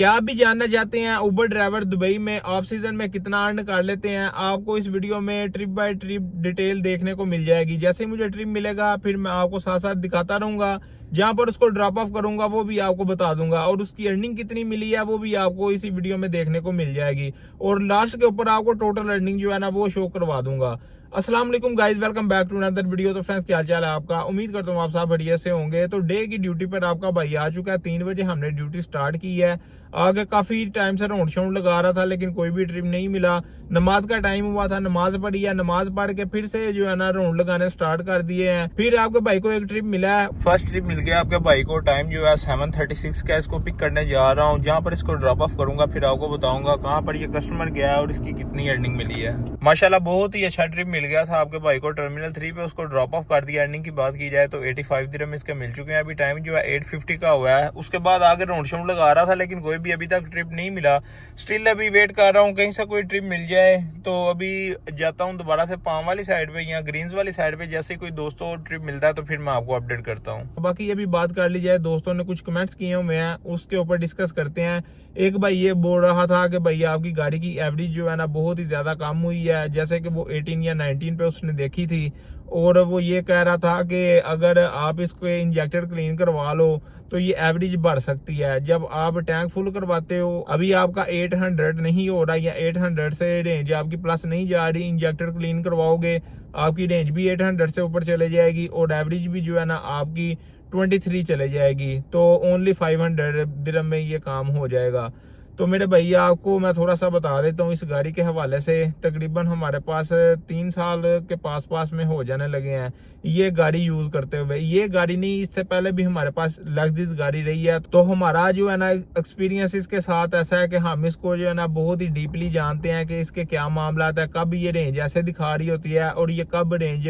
क्या आप भी जानना चाहते हैं उबर ड्राइवर दुबई में ऑफ सीजन में कितना अर्न कर लेते हैं? आपको इस वीडियो में ट्रिप बाय ट्रिप डिटेल देखने को मिल जाएगी। जैसे ही मुझे ट्रिप मिलेगा फिर मैं आपको साथ साथ दिखाता रहूंगा, जहां पर उसको ड्रॉप ऑफ करूंगा वो भी आपको बता दूंगा, और उसकी अर्निंग कितनी मिली है वो भी आपको इसी वीडियो में देखने को मिल जाएगी, और लास्ट के ऊपर आपको टोटल अर्निंग जो है ना वो शो करवा दूंगा। अस्सलाम वालेकुम guys, welcome back to another video. तो फ्रेंड्स, क्या हाल चाल है आपका? उम्मीद करता हूँ आप सब बढ़िया से होंगे। तो डे की ड्यूटी पर आपका भाई आ चुका है। 3 बजे हमने ड्यूटी स्टार्ट की है। आगे काफी टाइम से राउंड शाउंड लगा रहा था लेकिन कोई भी ट्रिप नहीं मिला। नमाज का टाइम हुआ था, नमाज पढ़ी है, नमाज पढ़ के फिर से जो है ना राउंड लगाने स्टार्ट कर दिए हैं। फिर आपके भाई को एक ट्रिप मिला है, फर्स्ट ट्रिप मिल गया आपके भाई को। टाइम जो है 7:36 का। इसको पिक करने जा रहा हूँ, जहाँ पर इसको ड्रॉप ऑफ करूंगा फिर आपको बताऊंगा कहाँ पर ये कस्टमर गया है और इसकी कितनी अर्निंग मिली है। माशाल्लाह बहुत ही अच्छा ट्रिप मिल गया था आपके भाई को। टर्मिनल 3 पे उसको ड्रॉप ऑफ कर दिया। अर्निंग की बात की जाए तो 85 दिरहम इसके मिल चुके हैं। अभी टाइम जो है 8:50 का हुआ है। उसके बाद आगे राउंड शाउंड लगा रहा था लेकिन कोई भी अभी तक ट्रिप नहीं मिला। स्टिल अभी वेट कर रहा हूँ कहीं से कोई ट्रिप मिल जाए। तो अभी जाता हूँ दोबारा से पाम वाली साइड पे या ग्रीन्स वाली साइड पे। जैसे कोई दोस्तों ट्रिप मिलता है तो फिर मैं आपको अपडेट करता हूँ। बाकी अभी बात कर ली जाए, दोस्तों ने कुछ कमेंट्स किए हुए हैं उसके ऊपर डिस्कस करते हैं। एक भाई ये बोल रहा था कि भैया आपकी गाड़ी की एवरेज जो है ना बहुत ही ज्यादा कम हुई है, जैसे कि वो 18 या 19 पे उसने देखी थी। और वो ये कह रहा था कि अगर आप इसको इंजेक्टर क्लीन करवा लो तो ये एवरेज बढ़ सकती है। जब आप टैंक फुल करवाते हो, अभी आपका 800 नहीं हो रहा या 800 से रेंज आपकी प्लस नहीं जा रही, इंजेक्टर क्लीन करवाओगे आपकी रेंज भी 800 से ऊपर चले जाएगी और एवरेज भी जो है ना आपकी 23 चले जाएगी। तो ओनली 500 दिरहम में ये काम हो जाएगा। तो मेरे भैया आपको मैं थोड़ा सा बता देता हूँ इस गाड़ी के हवाले से। तकरीबन हमारे पास 3 साल के पास में हो जाने लगे हैं ये गाड़ी यूज करते हुए। ये गाड़ी नहीं, इससे पहले भी हमारे पास लग्जरियस गाड़ी रही है। तो हमारा जो है ना एक्सपीरियंस इसके साथ ऐसा है कि हम इसको जो है ना बहुत ही डीपली जानते हैं कि इसके क्या मामला है, कब ये रेंज ऐसे दिखा रही होती है और ये कब रेंज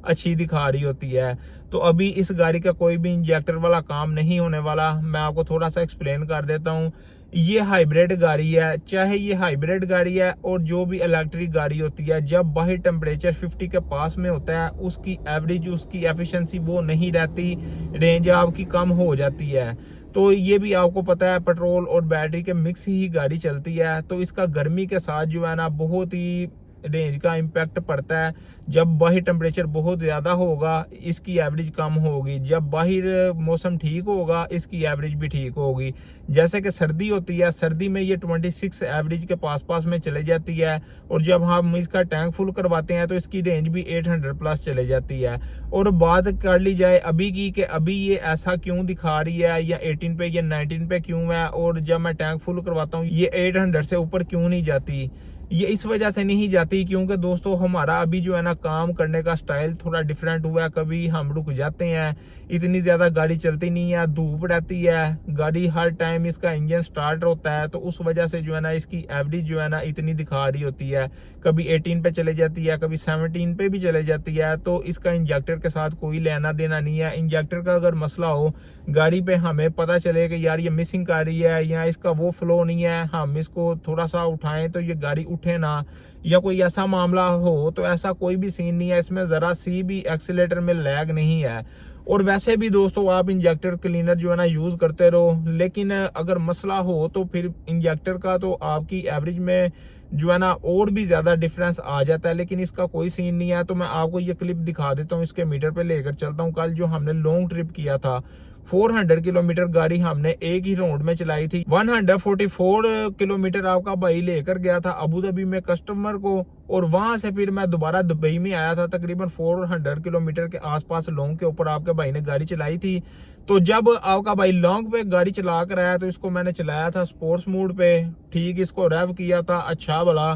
अच्छी दिखा रही होती है। तो अभी इस गाड़ी का कोई भी इंजेक्टर वाला काम नहीं होने वाला। मैं आपको थोड़ा सा एक्सप्लेन कर देता हूँ। ये हाइब्रिड गाड़ी है। चाहे ये हाइब्रिड गाड़ी है और जो भी इलेक्ट्रिक गाड़ी होती है, जब बाहर टेम्परेचर 50 के पास में होता है उसकी एवरेज, उसकी एफिशिएंसी वो नहीं रहती, रेंज आपकी कम हो जाती है। तो ये भी आपको पता है, पेट्रोल और बैटरी के मिक्स ही गाड़ी चलती है। तो इसका गर्मी के साथ जो है ना बहुत ही रेंज का इम्पैक्ट पड़ता है। जब बाहर टेम्परेचर बहुत ज़्यादा होगा इसकी एवरेज कम होगी, जब बाहर मौसम ठीक होगा इसकी एवरेज भी ठीक होगी। जैसे कि सर्दी होती है, सर्दी में ये 26 एवरेज के पास में चले जाती है, और जब हम इसका टैंक फुल करवाते हैं तो इसकी रेंज भी 800 प्लस चले जाती है। और बात कर ली जाए अभी की कि अभी ये ऐसा क्यों दिखा रही है या 18 पे या 19 पे क्यों है, और जब मैं टैंक फुल करवाता हूँ ये 800 से ऊपर क्यों नहीं जाती। ये इस वजह से नहीं जाती क्योंकि दोस्तों हमारा अभी जो है ना काम करने का स्टाइल थोड़ा डिफरेंट हुआ है। कभी हम रुक जाते हैं, इतनी ज्यादा गाड़ी चलती नहीं है, धूप रहती है, गाड़ी हर टाइम इसका इंजन स्टार्ट होता है, तो उस वजह से जो है ना इसकी एवरेज जो है ना इतनी दिखा रही होती है। कभी 18 पे चले जाती है, कभी 17 पे भी चले जाती है। तो इसका इंजेक्टर के साथ कोई लेना देना नहीं है। इंजेक्टर का अगर मसला हो गाड़ी पे, हमें पता चले कि यार ये मिसिंग कर रही है या इसका वो फ्लो नहीं है, हम इसको थोड़ा सा उठाएं तो ये गाड़ी उठे ना, या कोई ऐसा मामला हो, तो ऐसा कोई भी सीन नहीं है। इसमें जरा सी भी एक्सीलेटर में लैग नहीं है। और वैसे भी दोस्तों आप इंजेक्टर क्लीनर जो है ना यूज करते रहो, लेकिन अगर मसला हो तो फिर इंजेक्टर का तो आपकी एवरेज में जो है ना और भी ज्यादा डिफरेंस आ जाता है। लेकिन इसका कोई सीन नहीं है। तो मैं आपको ये क्लिप दिखा देता हूँ, इसके मीटर पे लेकर चलता हूँ। कल जो हमने लॉन्ग ट्रिप किया था, 400 किलोमीटर गाड़ी हमने एक ही राउंड में चलाई थी। 144 किलोमीटर आपका भाई लेकर गया था अबू धाबी में कस्टमर को, और वहां से फिर मैं दोबारा दुबई में आया था। तकरीबन 400 किलोमीटर के आसपास लॉन्ग के ऊपर आपके भाई ने गाड़ी चलाई थी। तो जब आपका भाई लॉन्ग पे गाड़ी चला कर आया तो इसको मैंने चलाया था स्पोर्ट्स मोड पे, ठीक, इसको रेव किया था अच्छा भला।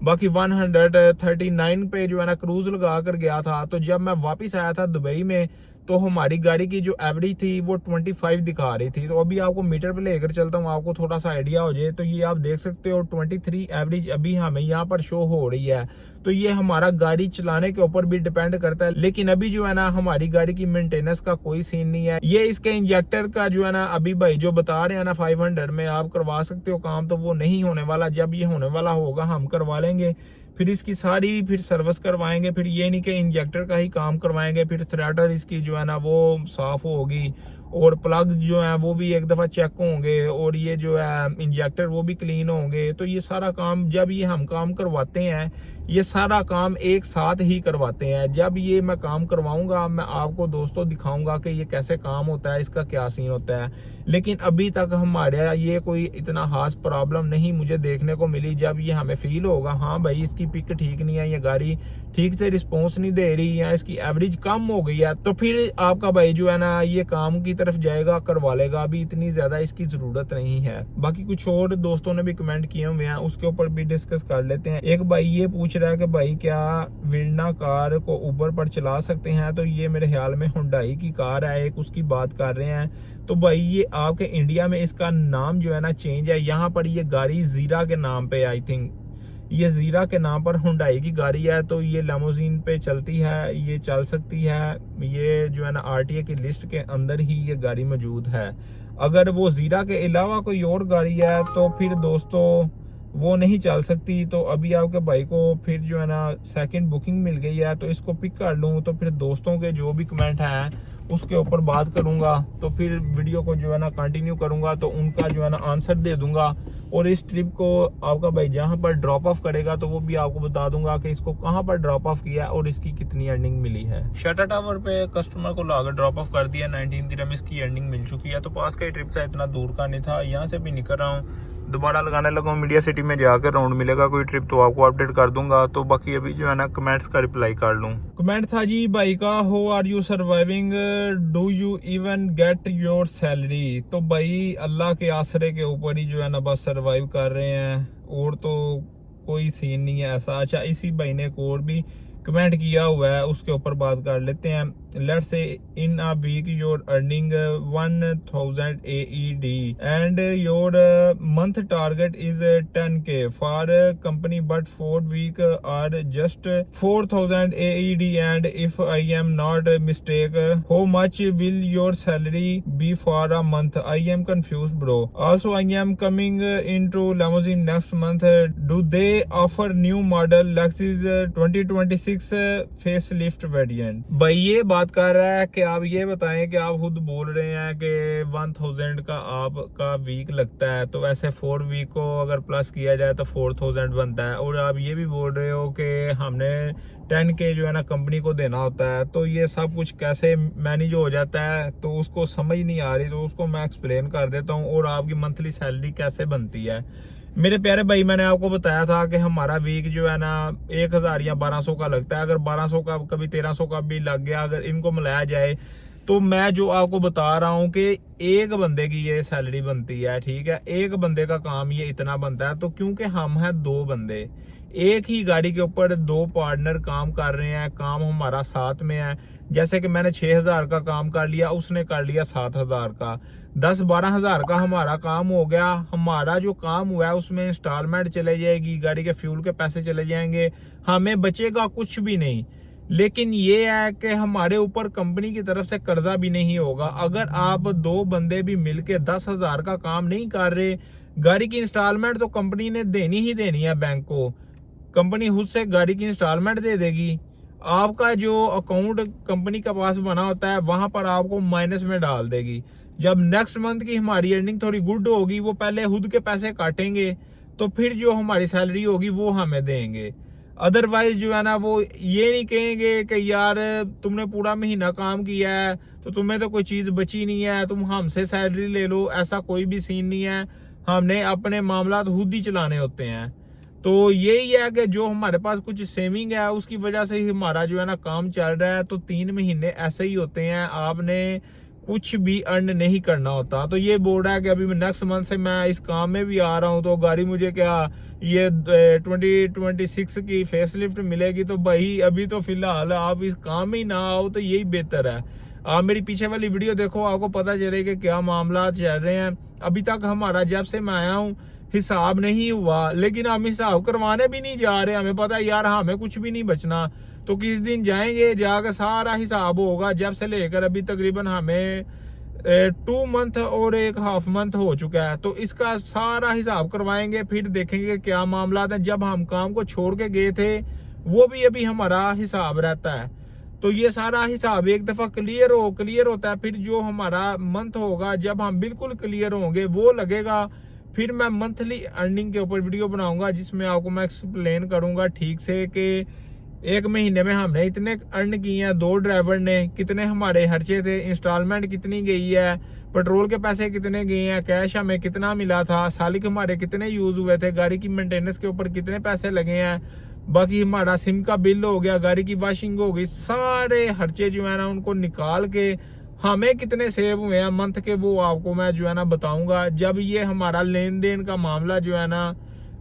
बाकी 139 पे जो है ना क्रूज लगा कर गया था। तो जब मैं वापस आया था दुबई में तो हमारी गाड़ी की जो एवरेज थी वो 25 दिखा रही थी। तो अभी आपको मीटर पे लेकर चलता हूँ, आपको थोड़ा सा आइडिया हो जाए। तो ये आप देख सकते हो 23 एवरेज अभी हमें यहाँ पर शो हो रही है। तो ये हमारा गाड़ी चलाने के ऊपर भी डिपेंड करता है। लेकिन अभी जो है ना हमारी गाड़ी की मेंटेनेंस का कोई सीन नहीं है। ये इसके इंजेक्टर का जो है ना अभी भाई जो बता रहे हैं ना 500 में आप करवा सकते हो काम, तो वो नहीं होने वाला। जब ये होने वाला होगा हम करवा लेंगे, फिर इसकी सारी फिर सर्विस करवाएंगे। फिर ये नहीं कि इंजेक्टर का ही काम करवाएंगे, फिर थ्रेडर इसकी जो है ना वो साफ होगी और प्लग जो है वो भी एक दफ़ा चेक होंगे, और ये जो है इंजेक्टर वो भी क्लीन होंगे। तो ये सारा काम जब ये हम काम करवाते हैं, ये सारा काम एक साथ ही करवाते हैं। जब ये मैं काम करवाऊंगा, मैं आपको दोस्तों दिखाऊंगा कि ये कैसे काम होता है, इसका क्या सीन होता है। लेकिन अभी तक हमारे ये कोई इतना खास प्रॉब्लम नहीं मुझे देखने को मिली। जब ये हमें फील होगा हाँ भाई इसकी पिक ठीक नहीं है, ये गाड़ी ठीक से रिस्पॉन्स नहीं दे रही है, इसकी एवरेज कम हो गई है, तो फिर आपका भाई जो है ना ये काम की तरफ जाएगा, करवा लेगा। अभी इतनी ज्यादा इसकी जरूरत नहीं है। बाकी कुछ और दोस्तों ने भी कमेंट किए हुए हैं, उसके ऊपर भी डिस्कस कर लेते हैं। एक भाई ये पूछ रहा है कि भाई क्या वर्ना कार को ऊबर पर चला सकते हैं? तो ये मेरे ख्याल में हुंडई की कार है एक, उसकी बात कर रहे हैं। तो भाई ये आपके इंडिया में इसका नाम जो है ना चेंज है। यहाँ पर ये गाड़ी जीरा के नाम पे, आई थिंक ये जीरा के नाम पर हुंडई की गाड़ी है। तो ये लेमोजीन पे चलती है, ये चल सकती है, ये जो है ना आरटीए की लिस्ट के अंदर ही ये गाड़ी मौजूद है। अगर वो जीरा के अलावा कोई और गाड़ी है तो फिर दोस्तों वो नहीं चल सकती। तो अभी आपके भाई को फिर जो है ना सेकंड बुकिंग मिल गई है, तो इसको पिक कर लूँ तो फिर दोस्तों के जो भी कमेंट हैं उसके ऊपर बात करूंगा। तो फिर वीडियो को जो है ना कंटिन्यू करूंगा, तो उनका जो है ना आंसर दे दूंगा। और इस ट्रिप को आपका भाई जहां पर ड्रॉप ऑफ करेगा तो वो भी आपको बता दूंगा कि इसको कहां पर ड्रॉप ऑफ किया और इसकी कितनी अर्निंग मिली है। शटर टावर पे कस्टमर को लाकर ड्रॉप ऑफ कर दिया, 19 दिरहम इसकी अर्निंग मिल चुकी है। तो पास का ही ट्रिप था, इतना दूर का नहीं था। यहाँ से भी निकल रहा हूँ, दोबारा लगाने लगा हूँ। मीडिया सिटी में जाकर राउंड मिलेगा कोई ट्रिप तो आपको अपडेट कर दूंगा। तो बाकी अभी जो है ना कमेंट्स का रिप्लाई कर लूँ। कमेंट था जी भाई का, how are you surviving, do you even get your salary? तो भाई अल्लाह के आसरे के ऊपर ही जो है ना बस सर्वाइव कर रहे हैं, और तो कोई सीन नहीं है ऐसा। अच्छा, इसी भाई ने एक और भी कमेंट किया हुआ है, उसके ऊपर बात कर लेते हैं। Let's say in a week your earning 1000 AED and your month target is 10K for company, but 4 week are just 4000 AED and if I am not mistake how much will your salary be for a month? I am confuse bro. Also I am coming into limousine next month, do they offer new model Lexus 2026 face lift variant? भाई ये बात कर रहा है कि आप ये बताएं कि आप खुद बोल रहे हैं कि 1000 का आपका वीक लगता है, तो वैसे 4 वीक को अगर प्लस किया जाए तो 4000 बनता है। और आप ये भी बोल रहे हो कि हमने 10K जो है ना कंपनी को देना होता है। तो ये सब कुछ कैसे मैनेज हो जाता है, तो उसको समझ नहीं आ रही, तो उसको मैं एक्सप्लेन कर देता हूँ। और आपकी मंथली सैलरी कैसे बनती है मेरे प्यारे भाई, मैंने आपको बताया था कि हमारा वीक जो है ना 1000 या 1200 का लगता है। अगर 1200 का कभी 1300 का भी लग गया, अगर इनको मिलाया जाए तो मैं जो आपको बता रहा हूँ कि एक बंदे की ये सैलरी बनती है, ठीक है। एक बंदे का काम ये इतना बनता है। तो क्योंकि हम हैं 2 बंदे, एक ही गाड़ी के ऊपर 2 पार्टनर काम कर रहे हैं, काम हमारा साथ में है। जैसे कि मैंने 6000 का काम कर लिया, उसने कर लिया 7000 का, 10-12 हजार का हमारा काम हो गया। हमारा जो काम हुआ है उसमें इंस्टॉलमेंट चले जाएगी, गाड़ी के फ्यूल के पैसे चले जाएंगे, हमें बचेगा कुछ भी नहीं। लेकिन ये है कि हमारे ऊपर कंपनी की तरफ से कर्जा भी नहीं होगा। अगर आप 2 बंदे भी मिलके 10,000 का काम नहीं कर रहे, गाड़ी की इंस्टॉलमेंट तो कंपनी ने देनी ही देनी है बैंक को। कंपनी खुद से गाड़ी की इंस्टॉलमेंट दे देगी। आपका जो अकाउंट कंपनी के पास बना होता है वहां पर आपको माइनस में डाल देगी। जब नेक्स्ट मंथ की हमारी अर्निंग थोड़ी गुड होगी, वो पहले खुद के पैसे काटेंगे, तो फिर जो हमारी सैलरी होगी वो हमें देंगे। अदरवाइज जो है ना वो ये नहीं कहेंगे कि यार तुमने पूरा महीना काम किया है तो तुम्हें तो कोई चीज बची नहीं है, तुम हमसे सैलरी ले लो। ऐसा कोई भी सीन नहीं है, हमने अपने मामला खुद ही चलाने होते हैं। तो यही है कि जो हमारे पास कुछ सेविंग है उसकी वजह से ही हमारा जो है ना काम चल रहा है। तो 3 महीने ऐसे ही होते हैं, आपने कुछ भी अर्न नहीं करना होता। तो ये बोल रहा है कि अभी मैं नेक्स्ट मंथ से मैं इस काम में भी आ रहा हूँ, तो गाड़ी मुझे क्या ये 2026 की फेसलिफ्ट मिलेगी? तो भाई अभी तो फिलहाल आप इस काम में ही ना आओ तो यही बेहतर है। आप मेरी पीछे वाली वीडियो देखो, आपको पता चले कि क्या मामला चल रहे हैं। अभी तक हमारा जब से मैं आया हूँ हिसाब नहीं हुआ, लेकिन हम हिसाब करवाने भी नहीं जा रहे। हमें पता है यार हमें कुछ भी नहीं बचना, तो किस दिन जाएंगे, जाकर सारा हिसाब होगा। जब से लेकर अभी तकरीबन हमें 2 मंथ और 1.5 मंथ हो चुका है, तो इसका सारा हिसाब करवाएंगे, फिर देखेंगे क्या मामला है। जब हम काम को छोड़ के गए थे वो भी अभी हमारा हिसाब रहता है। तो ये सारा हिसाब एक दफा क्लियर होता है, फिर जो हमारा मंथ होगा जब हम बिल्कुल क्लियर होंगे वो लगेगा, फिर मैं मंथली अर्निंग के ऊपर वीडियो बनाऊंगा जिसमें आपको मैं एक्सप्लेन करूंगा ठीक से कि एक महीने में हमने इतने अर्न किए हैं, 2 ड्राइवर ने कितने हमारे खर्चे थे, इंस्टॉलमेंट कितनी गई है, पेट्रोल के पैसे कितने गए हैं, कैश हमें कितना मिला था, सालिक हमारे कितने यूज हुए थे, गाड़ी की मेंटेनेंस के ऊपर कितने पैसे लगे हैं, बाकी हमारा सिम का बिल हो गया, गाड़ी की वॉशिंग हो गई, सारे खर्चे जो है ना उनको निकाल के हमें कितने सेव हुए हैं मंथ के, वो आपको मैं जो है ना बताऊंगा जब ये हमारा लेन देन का मामला जो है ना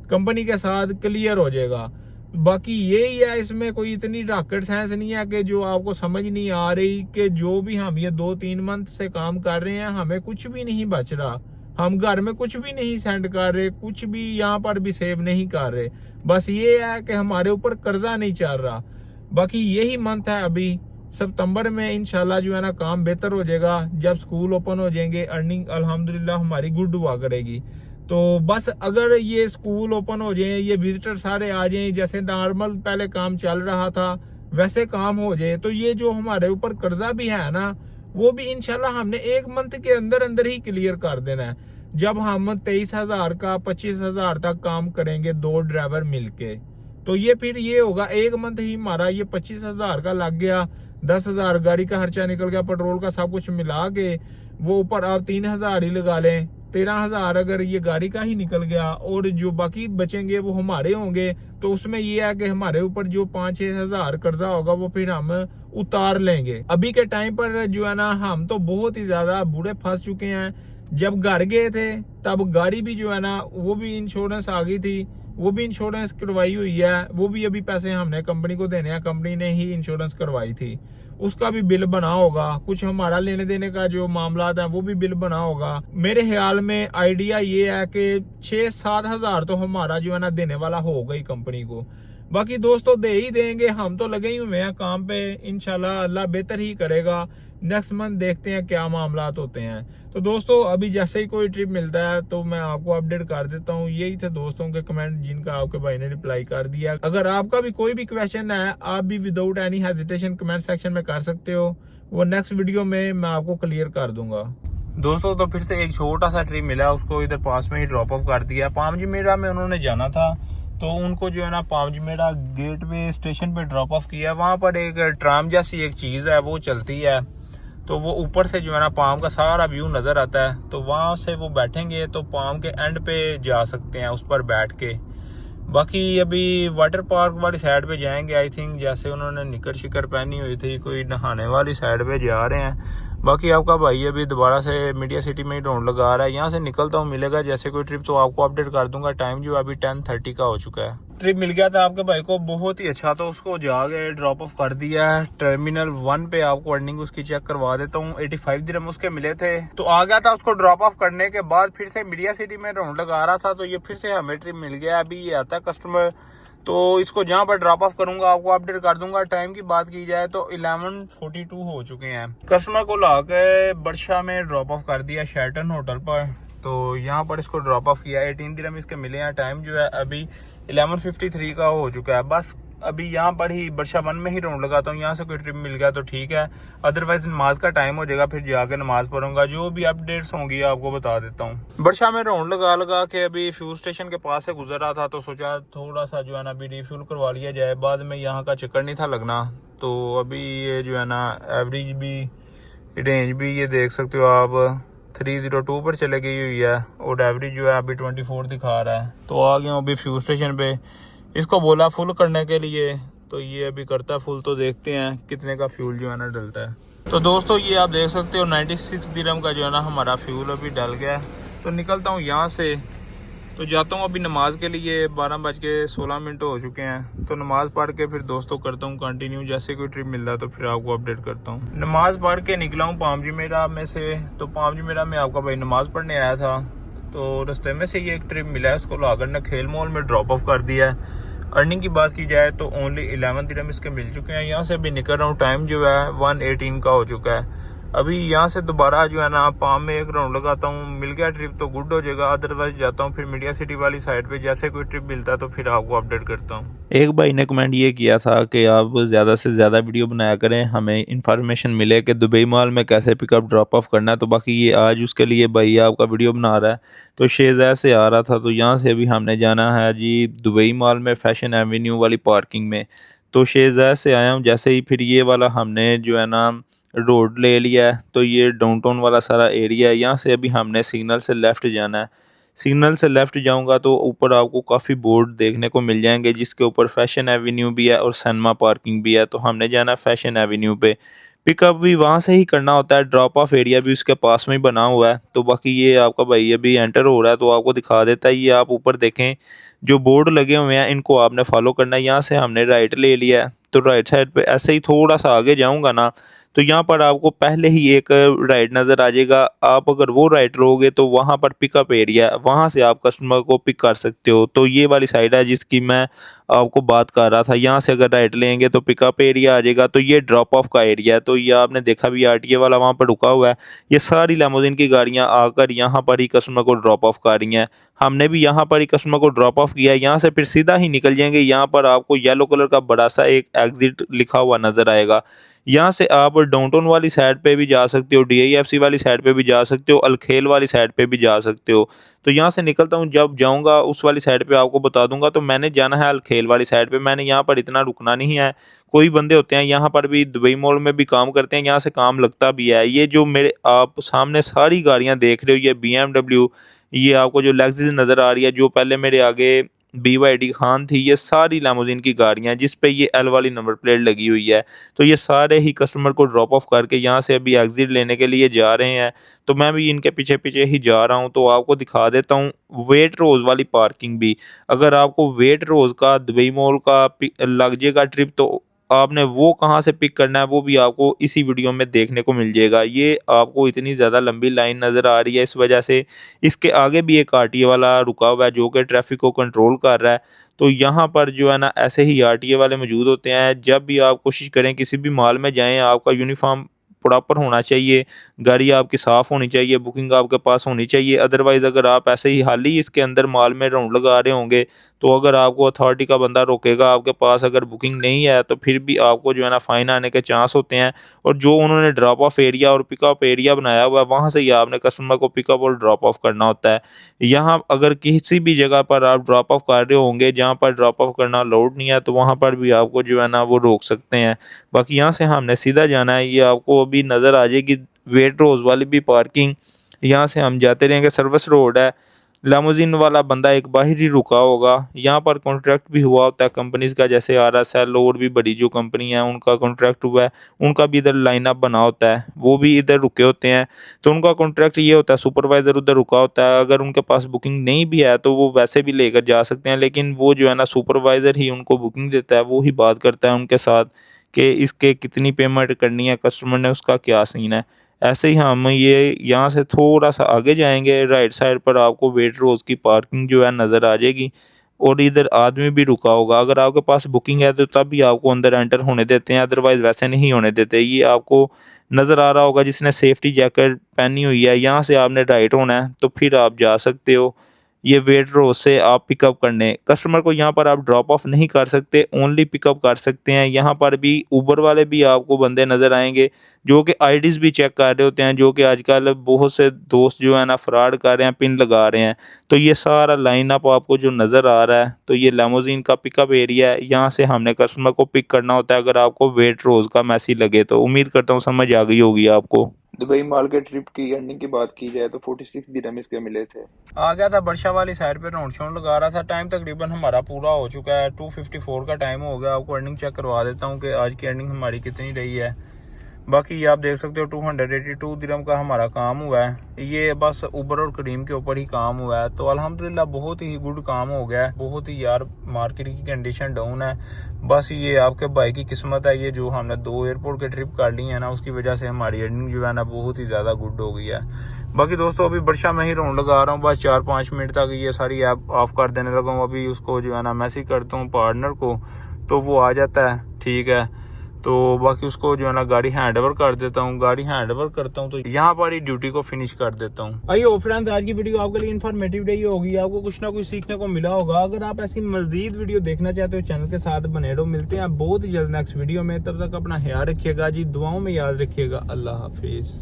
कंपनी के साथ क्लियर हो जाएगा। बाकी यही है, इसमें कोई इतनी रॉकेट साइंस नहीं है कि जो आपको समझ नहीं आ रही कि जो भी हम ये 2-3 मंथ से काम कर रहे हैं हमें कुछ भी नहीं बच रहा, हम घर में कुछ भी नहीं सेंड कर रहे, कुछ भी यहाँ पर भी सेव नहीं कर रहे, बस ये है कि हमारे ऊपर कर्जा नहीं चल रहा। बाकी यही मंथ है, अभी सितंबर में इंशाल्लाह जो है ना काम बेहतर हो जाएगा, जब स्कूल ओपन हो जाएंगे अर्निंग अल्हम्दुलिल्लाह हमारी गुड हुआ करेगी। तो बस अगर ये स्कूल ओपन हो जाए, ये विजिटर सारे आ जाएं, जैसे नॉर्मल पहले काम चल रहा था वैसे काम हो जाए, तो ये जो हमारे ऊपर कर्जा भी है ना वो भी इंशाल्लाह हमने 1 मंथ के अंदर अंदर ही क्लियर कर देना है। जब हम 23,000 का 25,000 तक काम करेंगे 2 ड्राइवर मिलके, तो ये फिर ये होगा 1 मंथ ही हमारा ये 25,000 का लग गया, 10,000 गाड़ी का खर्चा निकल गया, पेट्रोल का सब कुछ मिला के वो ऊपर आप 3,000 ही लगा लें, 13,000 अगर ये गाड़ी का ही निकल गया, और जो बाकी बचेंगे वो हमारे होंगे, तो उसमें ये है कि हमारे ऊपर जो 5-6 हजार कर्जा होगा वो फिर हम उतार लेंगे। अभी के टाइम पर जो है ना हम तो बहुत ही ज्यादा बुरे फंस चुके हैं। जब घर गए थे तब गाड़ी भी जो है ना वो भी इंश्योरेंस आ गई थी, वो भी इंश्योरेंस करवाई हुई है, वो भी अभी पैसे हमने कंपनी को देने हैं, कंपनी ने ही इंश्योरेंस करवाई थी, उसका भी बिल बना होगा, कुछ हमारा लेने देने का जो मामला है वो भी बिल बना होगा। मेरे ख्याल में आइडिया ये है कि 6-7 हजार तो हमारा जो है ना देने वाला होगा ही कंपनी को। बाकी दोस्तों दे ही देंगे, हम तो लगे ही हुए हैं काम पे, इंशाल्लाह अल्लाह बेहतर ही करेगा। नेक्स्ट मंथ देखते हैं क्या मामलात होते हैं। तो दोस्तों अभी जैसे ही कोई ट्रिप मिलता है तो मैं आपको अपडेट कर देता हूँ। यही थे दोस्तों के कमेंट जिनका आपके भाई ने रिप्लाई कर दिया। अगर आपका भी कोई भी क्वेश्चन है आप भी without any hesitation comment section में कर सकते हो, वो नेक्स्ट वीडियो में मैं आपको क्लियर कर दूंगा। दोस्तों तो फिर से एक छोटा सा ट्रिप मिला, उसको इधर पास में ही ड्रॉप ऑफ कर दिया। पामजीमेड़ा में उन्होंने जाना था तो उनको जो है ना पामजीमेड़ा गेट पे स्टेशन पे ड्रॉप ऑफ किया। वहाँ पर एक ट्राम जैसी एक चीज़ है वो चलती है, तो वो ऊपर से जो है ना पाम का सारा व्यू नज़र आता है, तो वहाँ से वो बैठेंगे तो पाम के एंड पे जा सकते हैं उस पर बैठ के। बाकी अभी वाटर पार्क वाली साइड पे जाएंगे आई थिंक, जैसे उन्होंने निकर शिकर पहनी हुई थी, कोई नहाने वाली साइड पे जा रहे हैं। बाकी आपका भाई अभी दोबारा से मीडिया सिटी में ही राउंड लगा रहा है, यहाँ से निकलता हूँ, मिलेगा जैसे कोई ट्रिप तो आपको अपडेट कर दूंगा। टाइम जो अभी 10:30 का हो चुका है। ट्रिप मिल गया था आपके भाई को, बहुत ही अच्छा, तो उसको जाके ड्रॉप ऑफ कर दिया है टर्मिनल 1 पे। आपको अर्निंग उसकी चेक करवा देता हूँ। 85 दिरहम उसके मिले थे, तो आ गया था। उसको ड्रॉप ऑफ करने के बाद फिर से मीडिया सिटी में राउंड लगा रहा था, तो ये फिर से हमें ट्रिप मिल गया। अभी ये आता है कस्टमर, तो इसको जहाँ पर ड्रॉप ऑफ करूंगा आपको अपडेट कर दूंगा। टाइम की बात की जाए तो 11:42 हो चुके हैं। कस्टमर को लाके बर्शा में ड्रॉप ऑफ कर दिया शेरटन होटल पर, तो यहाँ पर इसको ड्रॉप ऑफ किया। 18 दिरहम इसके मिले हैं। टाइम जो है अभी 11:53 का हो चुका है। बस अभी यहाँ पर ही बर्शा 1 में ही राउंड लगाता हूँ। यहाँ से कोई ट्रिप मिल गया तो ठीक है, अदरवाइज नमाज का टाइम हो जाएगा, फिर जाके नमाज पढ़ूंगा। जो भी अपडेट्स होंगी आपको बता देता हूँ। बर्शा में राउंड लगा के अभी फ्यूल स्टेशन के पास से गुजर रहा था, तो सोचा थोड़ा सा जो है ना अभी रिफ्यूल करवा लिया जाए। बाद में यहाँ का चक्कर नहीं था लगना, तो अभी ये जो है ना एवरेज भी रेंज भी ये देख सकते हो आप 302 पर चले गई हुई है, और एवरेज जो है अभी 24 दिखा रहा है। तो आ गया अभी फ्यूल स्टेशन पे, इसको बोला फुल करने के लिए, तो ये अभी करता है फुल। तो देखते हैं कितने का फ्यूल जो है ना डलता है। तो दोस्तों ये आप देख सकते हो 96 दिरहम का जो है ना हमारा फ्यूल अभी डल गया। तो निकलता हूँ यहाँ से, तो जाता हूँ अभी नमाज के लिए। 12:16 हो चुके हैं, तो नमाज पढ़ के फिर दोस्तों करता हूँ कंटिन्यू। जैसे कोई ट्रिप मिलता है तो फिर आपको अपडेट करता हूँ। नमाज पढ़ के निकला हूँ पामजीमेड़ा में से। तो पामजीमेड़ा में आपका भाई नमाज पढ़ने आया था, तो रास्ते में से ये एक ट्रिप मिला है, उसको लाकर ने खेल मॉल में ड्रॉप ऑफ कर दिया है। अर्निंग की बात की जाए तो ओनली 11 दिरहम इसके मिल चुके हैं। यहाँ से भी निकल रहा हूँ। टाइम जो है 1:18 का हो चुका है। अभी यहाँ से दोबारा जो है ना पाम में एक राउंड लगाता हूँ, मिल गया ट्रिप तो गुड हो जाएगा, अदरवाइज जाता हूँ फिर मीडिया सिटी वाली साइड पे, जैसे कोई ट्रिप मिलता है तो फिर आपको अपडेट करता हूँ। एक भाई ने कमेंट ये किया था कि आप ज़्यादा से ज़्यादा वीडियो बनाया करें, हमें इंफॉर्मेशन मिले कि दुबई मॉल में कैसे पिकअप ड्रॉप ऑफ करना है। तो बाकी ये आज उसके लिए भाई आपका वीडियो बना रहा है। तो शेज़ से आ रहा था, तो यहाँ से अभी हमने जाना है जी दुबई मॉल में फैशन एवेन्यू वाली पार्किंग में। तो शेज़ से आया हूँ, जैसे ही फिर ये वाला हमने जो है ना रोड ले लिया है, तो ये डाउनटाउन वाला सारा एरिया है। यहाँ से अभी हमने सिग्नल से लेफ़्ट जाना है। सिग्नल से लेफ़्ट जाऊंगा तो ऊपर आपको काफ़ी बोर्ड देखने को मिल जाएंगे, जिसके ऊपर फैशन एवेन्यू भी है और सनमा पार्किंग भी है। तो हमने जाना फैशन एवेन्यू पे, पिकअप भी वहाँ से ही करना होता है, ड्रॉप ऑफ एरिया भी उसके पास में ही बना हुआ है। तो बाकी ये आपका भाई अभी एंटर हो रहा है तो आपको दिखा देता है। ये आप ऊपर देखें जो बोर्ड लगे हुए हैं, इनको आपने फॉलो करना है। यहाँ से हमने राइट ले लिया है, तो राइट साइड पे ऐसे ही थोड़ा सा आगे जाऊँगा ना, तो यहाँ पर आपको पहले ही एक राइड नज़र आ जाएगा। आप अगर वो राइड लोगे तो वहाँ पर पिकअप एरिया, वहाँ से आप कस्टमर को पिक कर सकते हो। तो ये वाली साइड है जिसकी मैं आपको बात कर रहा था। यहाँ से अगर राइट लेंगे तो पिकअप एरिया आ जाएगा, तो ये ड्रॉप ऑफ का एरिया है। तो ये आपने देखा भी आरटीए वाला वहाँ पर रुका हुआ है। ये सारी लेमोजिन की गाड़ियाँ आकर यहाँ पर ही कस्टमर को ड्रॉप ऑफ कर रही हैं। हमने भी यहाँ पर ही कस्टमर को ड्रॉप ऑफ किया है। यहाँ से फिर सीधा ही निकल जाएंगे। यहाँ पर आपको येलो कलर का बड़ा सा एक एग्जिट लिखा हुआ नज़र आएगा। यहाँ से आप डाउनटाउन वाली साइड पे भी जा सकते हो, डीआईएफसी वाली साइड पे भी जा सकते हो, अलखेल वाली साइड पे भी जा सकते हो। तो यहाँ से निकलता हूँ, जब जाऊँगा उस वाली साइड पे आपको बता दूंगा। तो मैंने जाना है अलखेल वाली साइड पे, मैंने यहाँ पर इतना रुकना नहीं है। कोई बंदे होते हैं यहाँ पर भी, दुबई मॉल में भी काम करते हैं, यहाँ से काम लगता भी है। ये जो मेरे आप सामने सारी गाड़ियाँ देख रहे हो, ये BMW, ये आपको जो लेक्सस नज़र आ रही है, जो पहले मेरे आगे BYD खान थी, ये सारी लामोजिन की गाड़ियाँ जिस पे ये L वाली नंबर प्लेट लगी हुई है। तो ये सारे ही कस्टमर को ड्रॉप ऑफ करके यहाँ से अभी एग्जिट लेने के लिए जा रहे हैं। तो मैं भी इनके पीछे पीछे ही जा रहा हूँ। तो आपको दिखा देता हूँ वेट रोज़ वाली पार्किंग भी। अगर आपको वेट रोज़ का दुबई मॉल का लग जाएगा ट्रिप, तो आपने वो कहाँ से पिक करना है वो भी आपको इसी वीडियो में देखने को मिल जाएगा। ये आपको इतनी ज़्यादा लंबी लाइन नज़र आ रही है, इस वजह से इसके आगे भी एक आरटीए वाला रुका हुआ है जो कि ट्रैफिक को कंट्रोल कर रहा है। तो यहाँ पर जो है ना ऐसे ही आरटीए वाले मौजूद होते हैं। जब भी आप कोशिश करें किसी भी मॉल में जाएं, आपका यूनिफॉर्म प्रॉपर होना चाहिए, गाड़ी आपकी साफ़ होनी चाहिए, बुकिंग आपके पास होनी चाहिए। अदरवाइज़ अगर आप ऐसे ही हाल ही इसके अंदर मॉल में राउंड लगा रहे होंगे, तो अगर आपको अथॉरिटी का बंदा रोकेगा, आपके पास अगर बुकिंग नहीं है, तो फिर भी आपको जो है ना फ़ाइन आने के चांस होते हैं। और जो उन्होंने ड्रॉप ऑफ एरिया और पिकअप एरिया बनाया हुआ है, वहाँ से ही आपने कस्टमर को पिकअप और ड्रॉप ऑफ करना होता है। यहाँ अगर किसी भी जगह पर आप ड्रॉप ऑफ कर रहे होंगे जहाँ पर ड्रॉप ऑफ करना अलाउड नहीं है, तो वहाँ पर भी आपको जो है ना वो रोक सकते हैं। बाकी यहाँ से हमने सीधा जाना है, ये आपको अभी नज़र आ जाएगी वेट रोज़ वाली भी पार्किंग। यहाँ से हम जाते रहेंगे, सर्विस रोड है। लामोजिन वाला बंदा एक बाहर ही रुका होगा। यहाँ पर कॉन्ट्रैक्ट भी हुआ होता है कंपनीज का, जैसे RSL और भी बड़ी जो कंपनी है उनका कॉन्ट्रैक्ट हुआ है, उनका भी इधर लाइनअप बना होता है, वो भी इधर रुके होते हैं। तो उनका कॉन्ट्रैक्ट ये होता है, सुपरवाइज़र उधर रुका होता है। अगर उनके पास बुकिंग नहीं भी है तो वो वैसे भी लेकर जा सकते हैं, लेकिन वो जो है ना सुपरवाइज़र ही उनको बुकिंग देता है, वो ही बात करता है उनके साथ कि इसके कितनी पेमेंट करनी है कस्टमर ने, उसका क्या सीन है। ऐसे ही हम ये यहाँ से थोड़ा सा आगे जाएंगे, राइट साइड पर आपको वेट रोज़ की पार्किंग जो है नज़र आ जाएगी। और इधर आदमी भी रुका होगा। अगर आपके पास बुकिंग है तो तब भी आपको अंदर एंटर होने देते हैं, अदरवाइज़ वैसे नहीं होने देते। ये आपको नज़र आ रहा होगा जिसने सेफ्टी जैकेट पहनी हुई है, यहाँ से आपने राइट होना है तो फिर आप जा सकते हो ये वेट रोज से आप पिकअप करने। कस्टमर को यहाँ पर आप ड्रॉप ऑफ नहीं कर सकते, ओनली पिकअप कर सकते हैं। यहाँ पर भी ऊबर वाले भी आपको बंदे नज़र आएंगे जो कि आईडीज़ भी चेक कर रहे होते हैं, जो कि आजकल बहुत से दोस्त जो है ना फ्रॉड कर रहे हैं, पिन लगा रहे हैं। तो ये सारा लाइन अप आपको जो नज़र आ रहा है, तो ये लेमोजिन का पिकअप एरिया है। यहाँ से हमने कस्टमर को पिक करना होता है अगर आपको वेट रोज़ का मैसेज लगे तो। उम्मीद करता हूँ समझ आ गई होगी आपको। दुबई मॉल के ट्रिप की अर्निंग की बात की जाए तो 46 दिरहम इसके मिले थे। आ गया था बर्शा वाली साइड पे, राउंड शाउंड लगा रहा था। टाइम तकरीबन हमारा पूरा हो चुका है, 2:54 का टाइम हो गया। आपको अर्निंग चेक करवा देता हूँ कि आज की अर्निंग हमारी कितनी रही है। बाकी आप देख सकते हो 282 दिरहम का हमारा काम हुआ है। ये बस उबर और करीम के ऊपर ही काम हुआ है। तो अल्हम्दुलिल्लाह बहुत ही गुड काम हो गया है। बहुत ही यार मार्केट की कंडीशन डाउन है, बस ये आपके भाई की किस्मत है। ये जो हमने 2 एयरपोर्ट के ट्रिप कर ली है ना, उसकी वजह से हमारी अर्निंग जो है ना बहुत ही ज़्यादा गुड हो गई है। बाकी दोस्तों अभी बर्शा में ही राउंड लगा रहा हूँ, बस 4-5 मिनट तक ये सारी ऐप ऑफ कर देने लगा हूँ। अभी उसको जो है ना मैसेज करता हूँ पार्टनर को, तो वो आ जाता है। ठीक है, तो बाकी उसको जो है ना गाड़ी हैंड ओवर कर देता हूँ। गाड़ी हैंड ओवर करता हूँ तो यहाँ पर ही ड्यूटी को फिनिश कर देता हूँ। आइए फ्रेंड्स, आज की वीडियो आपके लिए इन्फॉर्मेटिव रही होगी, आपको कुछ ना कुछ सीखने को मिला होगा। अगर आप ऐसी मजीद वीडियो देखना चाहते हो चैनल के साथ बने रहो। मिलते हैं बहुत ही जल्द नेक्स्ट वीडियो में, तब तक अपना ख्याल रखिएगा जी, दुआओं में याद रखिएगा। अल्लाह हाफिज।